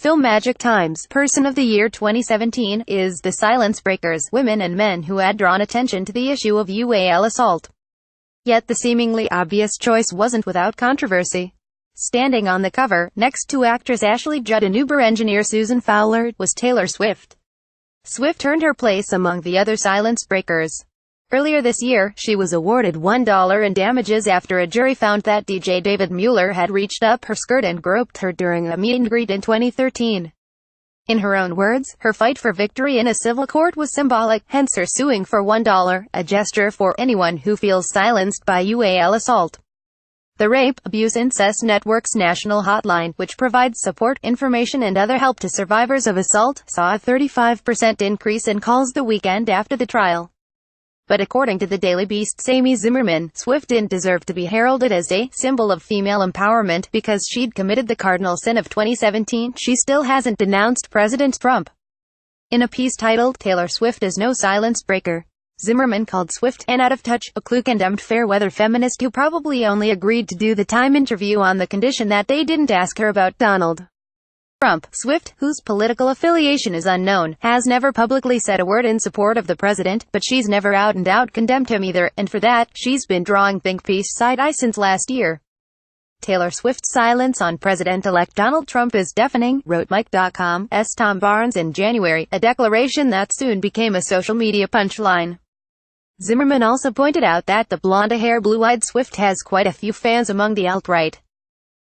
FilmMagic TIME's Person of the Year 2017 is the silence breakers, women and men who had drawn attention to the issue of UAL assault. Yet the seemingly obvious choice wasn't without controversy. Standing on the cover, next to actress Ashley Judd and Uber engineer Susan Fowler, was Taylor Swift. Swift earned her place among the other silence breakers. Earlier this year, she was awarded $1 in damages after a jury found that DJ David Mueller had reached up her skirt and groped her during a meet and greet in 2013. In her own words, her fight for victory in a civil court was symbolic, hence her suing for $1, a gesture for anyone who feels silenced by UAL assault. The Rape, Abuse Incest Network's national hotline, which provides support, information and other help to survivors of assault, saw a 35% increase in calls the weekend after the trial. But according to the Daily Beast's Amy Zimmerman, Swift didn't deserve to be heralded as a symbol of female empowerment because she'd committed the cardinal sin of 2017. She still hasn't denounced President Trump. In a piece titled, "Taylor Swift is no silence breaker," Zimmerman called Swift an out-of-touch, a clue-condemned fair-weather feminist who probably only agreed to do the Time interview on the condition that they didn't ask her about Donald Trump. Swift, whose political affiliation is unknown, has never publicly said a word in support of the president, but she's never out-and-out condemned him either, and for that, she's been drawing think piece side-eye since last year. Taylor Swift's silence on President-elect Donald Trump is deafening, wrote Mike.com's Tom Barnes in January, a declaration that soon became a social media punchline. Zimmerman also pointed out that the blonde-haired, blue-eyed Swift has quite a few fans among the alt-right.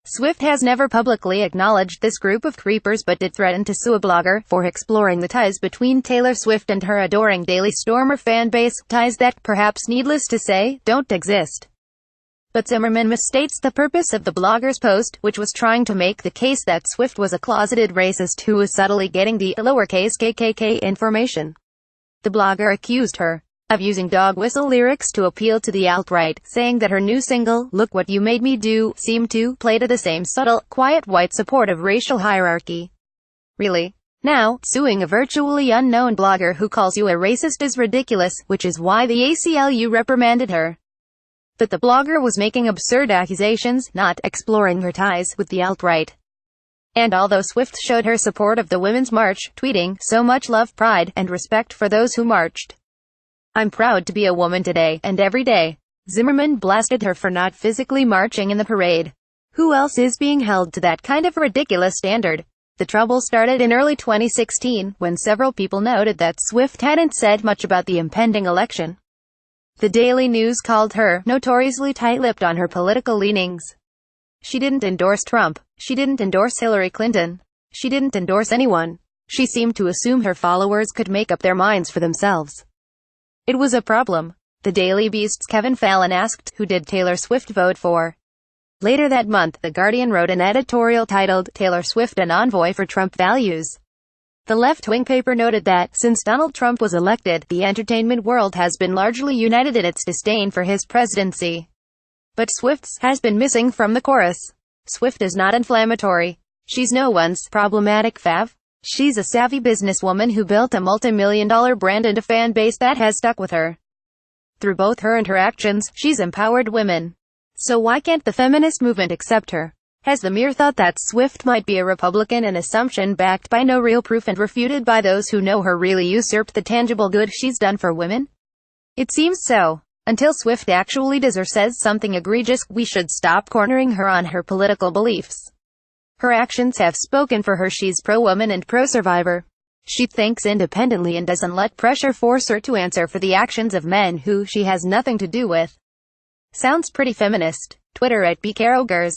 Swift has never publicly acknowledged this group of creepers but did threaten to sue a blogger for exploring the ties between Taylor Swift and her adoring Daily Stormer fanbase, ties that, perhaps needless to say, don't exist. But Zimmerman misstates the purpose of the blogger's post, which was trying to make the case that Swift was a closeted racist who was subtly getting the lowercase KKK information. The blogger accused her of using dog whistle lyrics to appeal to the alt-right, saying that her new single, "Look What You Made Me Do," seemed to play to the same subtle, quiet white support of racial hierarchy. Really? Now, suing a virtually unknown blogger who calls you a racist is ridiculous, which is why the ACLU reprimanded her. But the blogger was making absurd accusations, not exploring her ties with the alt-right. And although Swift showed her support of the Women's March, tweeting, "So much love, pride, and respect for those who marched. I'm proud to be a woman today, and every day." Zimmerman blasted her for not physically marching in the parade. Who else is being held to that kind of ridiculous standard? The trouble started in early 2016, when several people noted that Swift hadn't said much about the impending election. The Daily News called her notoriously tight-lipped on her political leanings. She didn't endorse Trump. She didn't endorse Hillary Clinton. She didn't endorse anyone. She seemed to assume her followers could make up their minds for themselves. It was a problem. The Daily Beast's Kevin Fallon asked, "Who did Taylor Swift vote for?" Later that month, The Guardian wrote an editorial titled, "Taylor Swift an Envoy for Trump Values." The left-wing paper noted that, since Donald Trump was elected, the entertainment world has been largely united in its disdain for his presidency. But Swift's has been missing from the chorus. Swift is not inflammatory. She's no one's problematic fav. She's a savvy businesswoman who built a multi-million-dollar brand and a fan base that has stuck with her. Through both her and her actions, she's empowered women. So why can't the feminist movement accept her? Has the mere thought that Swift might be a Republican an assumption backed by no real proof and refuted by those who know her really usurped the tangible good she's done for women? It seems so. Until Swift actually does or says something egregious, we should stop cornering her on her political beliefs. Her actions have spoken for her. She's pro-woman and pro-survivor. She thinks independently and doesn't let pressure force her to answer for the actions of men who she has nothing to do with. Sounds pretty feminist. Twitter @BKarogers